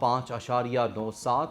5.97,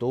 2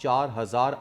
4,000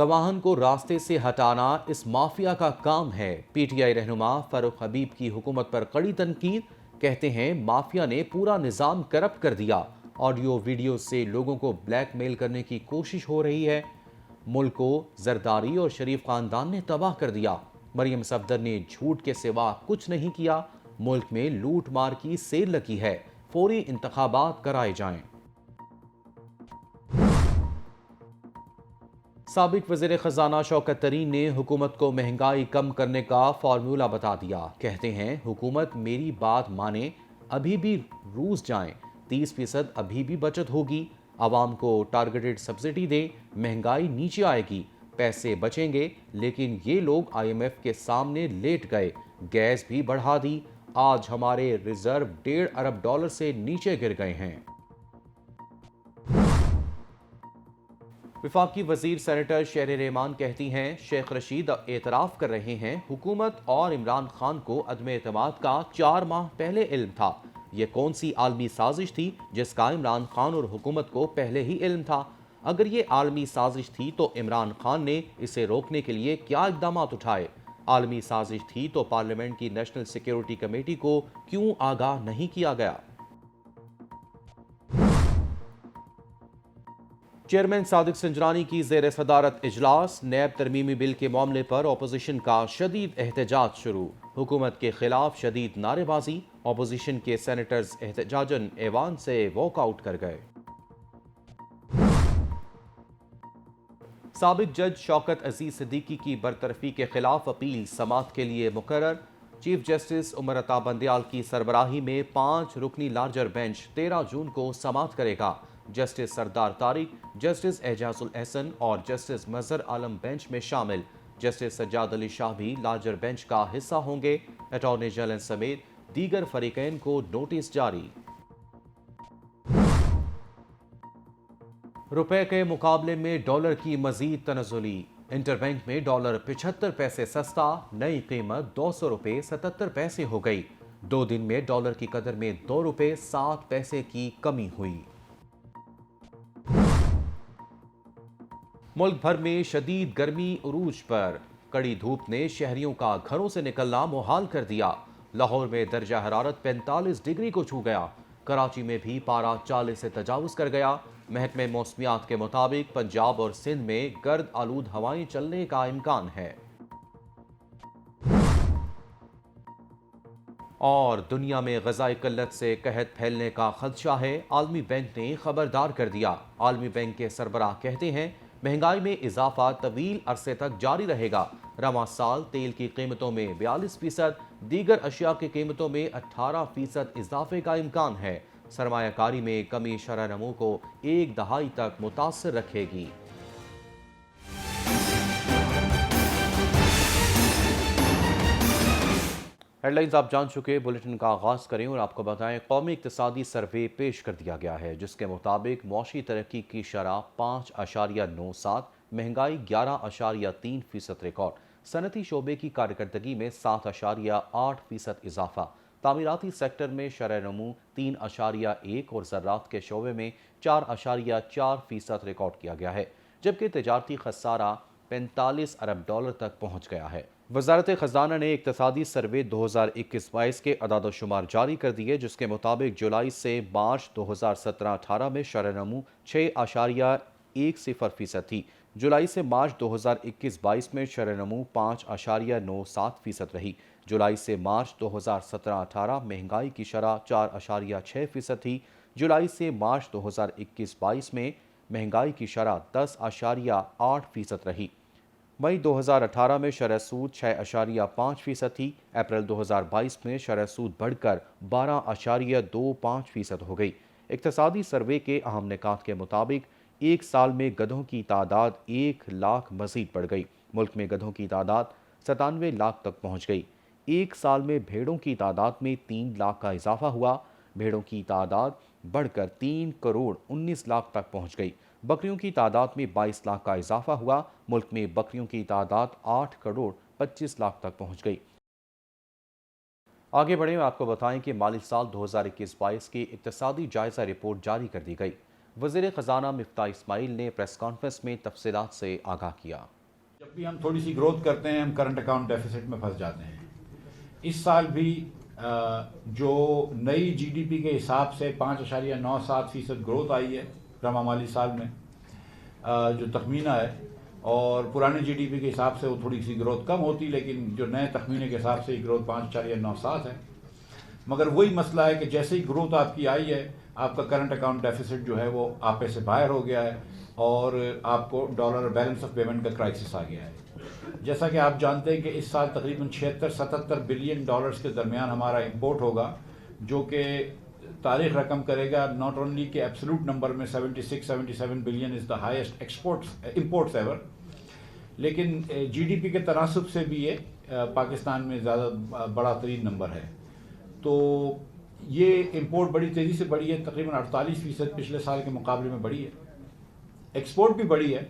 گواہن کو راستے سے ہٹانا اس مافیا کا کام ہے۔ پی ٹی آئی رہنما فاروق حبیب کی حکومت پر کڑی تنقید، کہتے ہیں مافیا نے پورا نظام کرپٹ کر دیا، آڈیو ویڈیو سے لوگوں کو بلیک میل کرنے کی کوشش ہو رہی ہے۔ ملک کو زرداری اور شریف خاندان نے تباہ کر دیا۔ مریم صفدر نے جھوٹ کے سوا کچھ نہیں کیا۔ ملک میں لوٹ مار کی سیل لگی ہے، فوری انتخابات کرائے جائیں۔ سابق وزیر خزانہ شوکت ترین نے حکومت کو مہنگائی کم کرنے کا فارمولہ بتا دیا۔ کہتے ہیں حکومت میری بات مانے، ابھی بھی روس جائیں، 30% ابھی بھی بچت ہوگی، عوام کو ٹارگیٹڈ سبسڈی دیں، مہنگائی نیچے آئے گی، پیسے بچیں گے۔ لیکن یہ لوگ آئی ایم ایف کے سامنے لیٹ گئے، گیس بھی بڑھا دی، آج ہمارے ریزرو $1.5 ارب سے نیچے گر گئے ہیں۔ وفاقی وزیر سینیٹر شہر رحمان کہتی ہیں شیخ رشید اعتراف کر رہے ہیں حکومت اور عمران خان کو عدم اعتماد کا 4 ماہ پہلے علم تھا۔ یہ کون سی عالمی سازش تھی جس کا عمران خان اور حکومت کو پہلے ہی علم تھا؟ اگر یہ عالمی سازش تھی تو عمران خان نے اسے روکنے کے لیے کیا اقدامات اٹھائے؟ عالمی سازش تھی تو پارلیمنٹ کی نیشنل سیکیورٹی کمیٹی کو کیوں آگاہ نہیں کیا گیا؟ چیئرمین صادق سنجرانی کی زیر صدارت اجلاس، نیب ترمیمی بل کے معاملے پر اپوزیشن کا شدید احتجاج شروع، حکومت کے خلاف شدید نعرے بازی، اپوزیشن کے سینیٹرز احتجاجاً ایوان سے واک آؤٹ کر گئے۔ سابق جج شوکت عزیز صدیقی کی برطرفی کے خلاف اپیل سماعت کے لیے مقرر، چیف جسٹس عمر عطا بندیال کی سربراہی میں 5 رکنی لارجر بینچ 13 جون کو سماعت کرے گا۔ جسٹس سردار طارق، جسٹس اعجاز الاحسن اور جسٹس مظہر عالم بینچ میں شامل۔ جسٹس سجاد علی شاہ بھی لارجر بینچ کا حصہ ہوں گے۔ اٹارنی جنرل سمیت دیگر فریقین کو نوٹس جاری۔ روپے کے مقابلے میں ڈالر کی مزید تنزلی، انٹر بینک میں ڈالر 75 پیسے سستا، نئی قیمت 200 روپے 77 پیسے ہو گئی۔ 2 دن میں ڈالر کی قدر میں 2 روپے 7 پیسے کی کمی ہوئی۔ ملک بھر میں شدید گرمی عروج پر، کڑی دھوپ نے شہریوں کا گھروں سے نکلنا محال کر دیا۔ لاہور میں درجہ حرارت 45 ڈگری کو چھو گیا، کراچی میں بھی پارہ 40 سے تجاوز کر گیا۔ محکمہ موسمیات کے مطابق پنجاب اور سندھ میں گرد آلود ہوائیں چلنے کا امکان ہے۔ اور دنیا میں غذائی قلت سے قحط پھیلنے کا خدشہ ہے، عالمی بینک نے خبردار کر دیا۔ عالمی بینک کے سربراہ کہتے ہیں مہنگائی میں اضافہ طویل عرصے تک جاری رہے گا۔ رواں سال تیل کی قیمتوں میں 42%، دیگر اشیاء کی قیمتوں میں 18% اضافے کا امکان ہے۔ سرمایہ کاری میں کمی شرح نمو کو 1 دہائی تک متاثر رکھے گی۔ ہیڈ لائنز آپ جان چکے، بلیٹن کا آغاز کریں اور آپ کو بتائیں قومی اقتصادی سروے پیش کر دیا گیا ہے جس کے مطابق معاشی ترقی کی شرح 5.97، مہنگائی 11.3% ریکارڈ، صنعتی شعبے کی کارکردگی میں 7.8% اضافہ، تعمیراتی سیکٹر میں شرح نمو 3.1 اور زراعت کے شعبے میں 4.4% ریکارڈ کیا گیا ہے، جبکہ تجارتی خسارہ 45 ارب ڈالر تک پہنچ گیا ہے۔ وزارت خزانہ نے اقتصادی سروے 2021-22 کے اعداد و شمار جاری کر دیے جس کے مطابق جولائی سے مارچ 2017-18 میں شرح نمو 6.10% تھی، جولائی سے مارچ 2021-22 میں شرح نمو 5.97% رہی، جولائی سے مارچ 2017-18 مہنگائی کی شرح 4.6% تھی، جولائی سے مارچ 2021-22 میں مہنگائی کی شرح 10.8% رہی، مئی 2018 میں شرح سود 6.5% تھی، اپریل 2022 میں شرح سود بڑھ کر 12.25% ہو گئی۔ اقتصادی سروے کے اہم نکات کے مطابق ایک سال میں گدھوں کی تعداد 1 لاکھ مزید بڑھ گئی، ملک میں گدھوں کی تعداد 97 لاکھ تک پہنچ گئی۔ ایک سال میں بھیڑوں کی تعداد میں 3 لاکھ کا اضافہ ہوا، بھیڑوں کی تعداد بڑھ کر 3 کروڑ 19 لاکھ تک پہنچ گئی۔ بکریوں کی تعداد میں 22 لاکھ کا اضافہ ہوا، ملک میں بکریوں کی تعداد 8 کروڑ 25 لاکھ تک پہنچ گئی۔ آگے بڑھیں، آپ کو بتائیں کہ مالی سال 2021-22 کی اقتصادی جائزہ رپورٹ جاری کر دی گئی۔ وزیر خزانہ مفتاح اسماعیل نے پریس کانفرنس میں تفصیلات سے آگاہ کیا۔ جب بھی ہم تھوڑی سی گروتھ کرتے ہیں ہم کرنٹ اکاؤنٹ ڈیفیسٹ میں پھنس جاتے ہیں۔ اس سال بھی جو نئی جی ڈی پی کے حساب سے 5.97% گروتھ آئی ہے رواں مالی سال میں، جو تخمینہ ہے، اور پرانے جی ڈی پی کے حساب سے وہ تھوڑی سی گروتھ کم ہوتی، لیکن جو نئے تخمینے کے حساب سے یہ گروتھ 5.97 ہے۔ مگر وہی مسئلہ ہے کہ جیسے ہی گروتھ آپ کی آئی ہے، آپ کا کرنٹ اکاؤنٹ ڈیفیسٹ جو ہے وہ آپے سے باہر ہو گیا ہے اور آپ کو ڈالر بیلنس آف پیمنٹ کا کرائسس آ گیا ہے۔ جیسا کہ آپ جانتے ہیں کہ اس سال تقریباً 76-77 بلین ڈالرز کے درمیان ہمارا امپورٹ ہوگا، جو کہ تاریخ رقم کرے گا ناٹ اونلی کہ ایبسلوٹ نمبر میں 76-77 billion is the highest imports ever, لیکن جی ڈی پی کے تناسب سے بھی یہ پاکستان میں زیادہ بڑا ترین نمبر ہے۔ تو یہ امپورٹ بڑی تیزی سے بڑھی ہے، تقریباً 48% پچھلے سال کے مقابلے میں بڑھی ہے۔ ایکسپورٹ بھی بڑھی ہے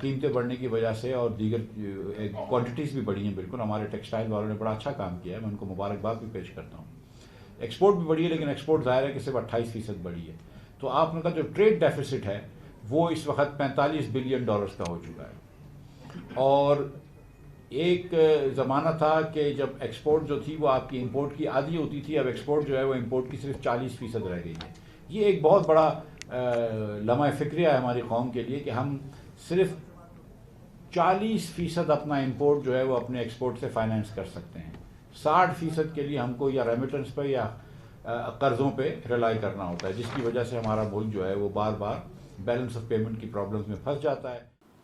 قیمتیں بڑھنے کی وجہ سے، اور دیگر کوانٹیٹیز بھی بڑھی ہیں۔ بالکل ہمارے ٹیکسٹائل والوں نے بڑا اچھا کام کیا ہے، میں ان کو مبارکباد بھی پیش کرتا ہوں۔ ایکسپورٹ بھی بڑھی ہے، لیکن ایکسپورٹ ظاہر ہے کہ صرف 28% بڑھی ہے۔ تو آپ نے کا جو ٹریڈ ڈیفیسٹ ہے وہ اس وقت 45 بلین ڈالرز کا ہو چکا ہے، اور ایک زمانہ تھا کہ جب ایکسپورٹ جو تھی وہ آپ کی امپورٹ کی آدھی ہوتی تھی، اب ایکسپورٹ جو ہے وہ امپورٹ کی صرف 40% رہ گئی ہے۔ یہ ایک بہت بڑا لمحہ فکریہ ہے ہماری قوم کے لیے کہ ہم صرف 40% اپنا امپورٹ جو ہے وہ اپنے ایکسپورٹ سے فائنینس کر سکتے ہیں۔ 60% کے لیے ہم کو یا ریمیٹنس پہ یا قرضوں پہ ریلائی کرنا ہوتا ہے، جس کی وجہ سے ہمارا ملک جو ہے وہ بار بار بیلنس آف پیمنٹ کی پرابلمز میں پھنس جاتا ہے۔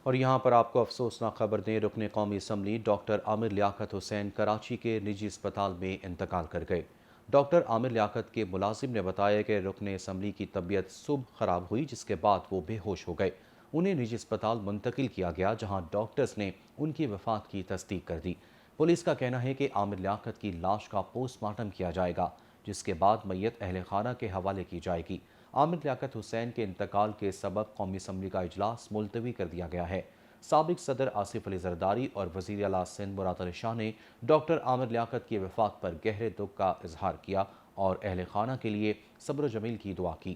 اور یہاں پر آپ کو افسوسناک خبر دیں، رکن قومی اسمبلی ڈاکٹر عامر لیاقت حسین کراچی کے نجی اسپتال میں انتقال کر گئے۔ ڈاکٹر عامر لیاقت کے ملازم نے بتایا کہ رکن اسمبلی کی طبیعت صبح خراب ہوئی، جس کے بعد وہ بے ہوش ہو گئے۔ انہیں نجی اسپتال منتقل کیا گیا، جہاں ڈاکٹرز نے ان کی وفات کی تصدیق کر دی۔ پولیس کا کہنا ہے کہ عامر لیاقت کی لاش کا پوسٹ مارٹم کیا جائے گا، جس کے بعد میت اہل خانہ کے حوالے کی جائے گی۔ عامر لیاقت حسین کے انتقال کے سبب قومی اسمبلی کا اجلاس ملتوی کر دیا گیا ہے۔ سابق صدر آصف علی زرداری اور وزیر اعلیٰ سندھ مراد علی شاہ نے ڈاکٹر عامر لیاقت کی وفات پر گہرے دکھ کا اظہار کیا اور اہل خانہ کے لیے صبر و جمیل کی دعا کی۔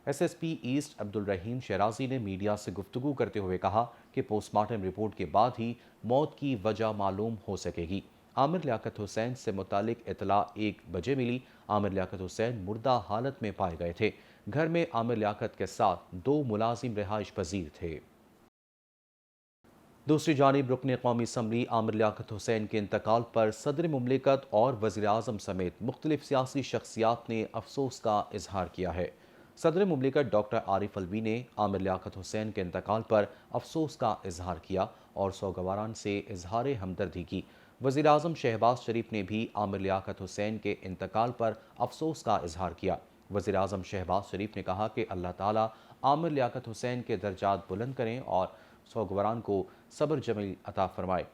S S P East Abdul Rahim Shirazi نے میڈیا سے گفتگو کرتے ہوئے کہا کہ پوسٹ مارٹم رپورٹ کے بعد ہی موت کی وجہ معلوم ہو سکے گی۔ عامر لیاقت حسین سے متعلق اطلاع 1 بجے ملی۔ عامر لیاقت حسین مردہ حالت میں پائے گئے تھے۔ گھر میں عامر لیاقت کے ساتھ 2 ملازم رہائش پذیر تھے۔ دوسری جانب رکن قومی اسمبلی عامر لیاقت حسین کے انتقال پر صدر مملکت اور وزیر اعظم سمیت مختلف سیاسی شخصیات نے افسوس کا اظہار کیا ہے۔ صدر مملکت ڈاکٹر عارف علوی نے عامر لیاقت حسین کے انتقال پر افسوس کا اظہار کیا اور سوگواران سے اظہار ہمدردی کی۔ وزیر اعظم شہباز شریف نے بھی عامر لیاقت حسین کے انتقال پر افسوس کا اظہار کیا۔ وزیر اعظم شہباز شریف نے کہا کہ اللہ تعالیٰ عامر لیاقت حسین کے درجات بلند کریں اور سوگواران کو صبر جمیل عطا فرمائے۔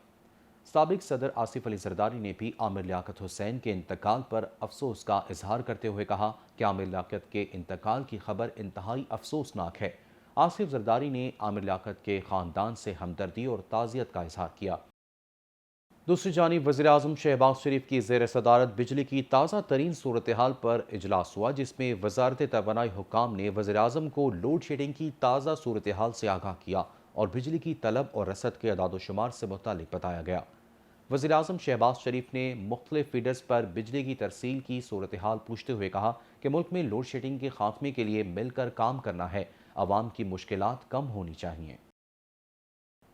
سابق صدر آصف علی زرداری نے بھی عامر لیاقت حسین کے انتقال پر افسوس کا اظہار کرتے ہوئے کہا کہ عامر لیاقت کے انتقال کی خبر انتہائی افسوسناک ہے۔ آصف زرداری نے عامر لیاقت کے خاندان سے ہمدردی اور تعزیت کا اظہار کیا۔ دوسری جانب وزیر اعظم شہباز شریف کی زیر صدارت بجلی کی تازہ ترین صورتحال پر اجلاس ہوا، جس میں وزارت توانائی حکام نے وزیر اعظم کو لوڈ شیڈنگ کی تازہ صورتحال سے آگاہ کیا اور بجلی کی طلب اور رسد کے اعداد و شمار سے متعلق بتایا گیا۔ وزیر اعظم شہباز شریف نے مختلف فیڈرز پر بجلی کی ترسیل کی صورتحال پوچھتے ہوئے کہا کہ ملک میں لوڈ شیڈنگ کے خاتمے کے لیے مل کر کام کرنا ہے، عوام کی مشکلات کم ہونی چاہیے۔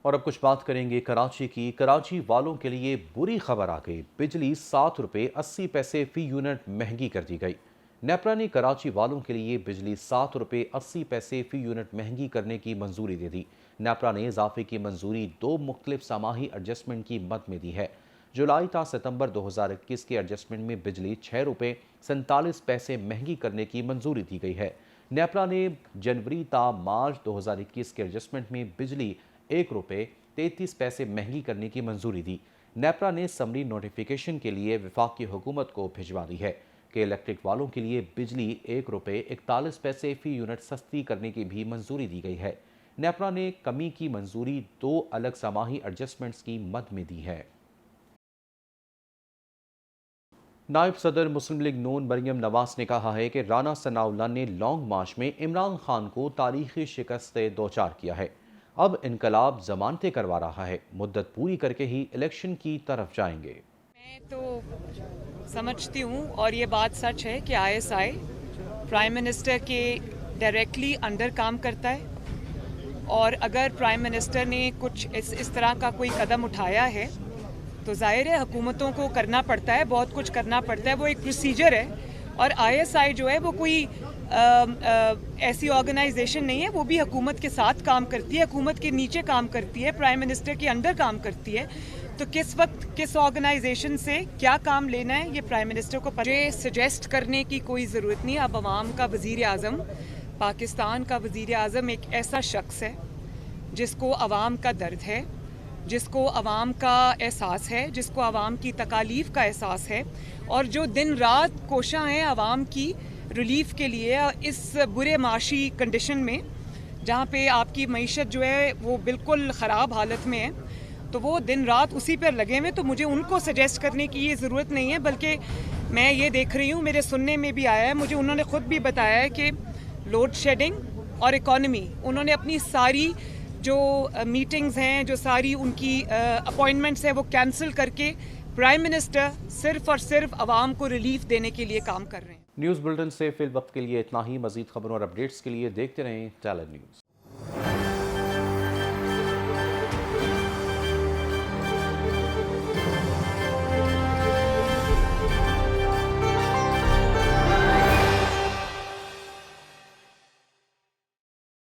اور اب کچھ بات کریں گے کراچی کی۔ کراچی والوں کے لیے بری خبر آ گئی، بجلی 7 روپے 80 پیسے فی یونٹ مہنگی کر دی گئی۔ نیپرا نے کراچی والوں کے لیے بجلی 7 روپے 80 پیسے فی یونٹ مہنگی کرنے کی منظوری دے دی۔ نیپرا نے اضافے کی منظوری 2 مختلف سماحی ایڈجسٹمنٹ کی مد میں دی ہے۔ جولائی تا ستمبر 2021 کے ایڈجسٹمنٹ میں بجلی 6 روپے 47 پیسے مہنگی کرنے کی منظوری دی گئی ہے۔ نیپرا نے جنوری تا مارچ 2021 کے ایڈجسٹمنٹ میں بجلی 1 روپے 33 پیسے مہنگی کرنے کی منظوری دی۔ نیپرا نے سمری نوٹیفیکیشن کے لیے وفاقی حکومت کو بھجوا دی ہے کہ الیکٹرک والوں کے لیے بجلی 1 روپے 41 پیسے فی یونٹ سستی کرنے کی بھی منظوری دی گئی ہے۔ نیپرا نے کمی کی منظوری 2 الگ سماحی ایڈجسٹمنٹس کی مد میں دی ہے۔ نائب صدر مسلم لیگ نون مریم نواز نے کہا ہے کہ رانا ثناء اللہ نے لانگ مارچ میں عمران خان کو تاریخی شکست سے دوچار کیا ہے۔ اب انقلاب ضمانتیں کروا رہا ہے، مدت پوری کر کے ہی الیکشن کی طرف جائیں گے۔ میں تو سمجھتی ہوں اور یہ بات سچ ہے کہ I S i prime minister کے ڈائریکٹلی انڈر کام کرتا ہے، اور اگر پرائم منسٹر نے کچھ اس طرح کا کوئی قدم اٹھایا ہے تو ظاہر ہے حکومتوں کو کرنا پڑتا ہے، بہت کچھ کرنا پڑتا ہے، وہ ایک پروسیجر ہے۔ اور آئی ایس آئی جو ہے وہ کوئی ایسی آرگنائزیشن نہیں ہے، وہ بھی حکومت کے ساتھ کام کرتی ہے، حکومت کے نیچے کام کرتی ہے، پرائم منسٹر کے انڈر کام کرتی ہے۔ تو کس وقت کس آرگنائزیشن سے کیا کام لینا ہے یہ پرائم منسٹر کو مجھے سجیسٹ کرنے کی کوئی ضرورت نہیں۔ اب عوام کا وزیر اعظم، پاکستان کا وزیر اعظم ایک ایسا شخص ہے جس کو عوام کا درد ہے، جس کو عوام کا احساس ہے، جس کو عوام کی تکالیف کا احساس ہے، اور جو دن رات کوشاں ہیں عوام کی ریلیف کے لیے اس برے معاشی کنڈیشن میں جہاں پہ آپ کی معیشت جو ہے وہ بالکل خراب حالت میں ہے، تو وہ دن رات اسی پر لگے ہوئے۔ تو مجھے ان کو سجیسٹ کرنے کی یہ ضرورت نہیں ہے، بلکہ میں یہ دیکھ رہی ہوں، میرے سننے میں بھی آیا ہے، مجھے انہوں نے خود بھی بتایا ہے کہ لوڈ شیڈنگ اور اکانومی، انہوں نے اپنی ساری جو میٹنگز ہیں، جو ساری ان کی اپوائنٹمنٹس ہیں، وہ کینسل کر کے پرائم منسٹر صرف اور صرف عوام کو ریلیف دینے کے لیے کام کر رہے ہیں۔ نیوز بلٹن سے فی الوقت کے لیے اتنا ہی۔ مزید خبروں اور اپڈیٹس کے لیے دیکھتے رہیں ٹیلر نیوز۔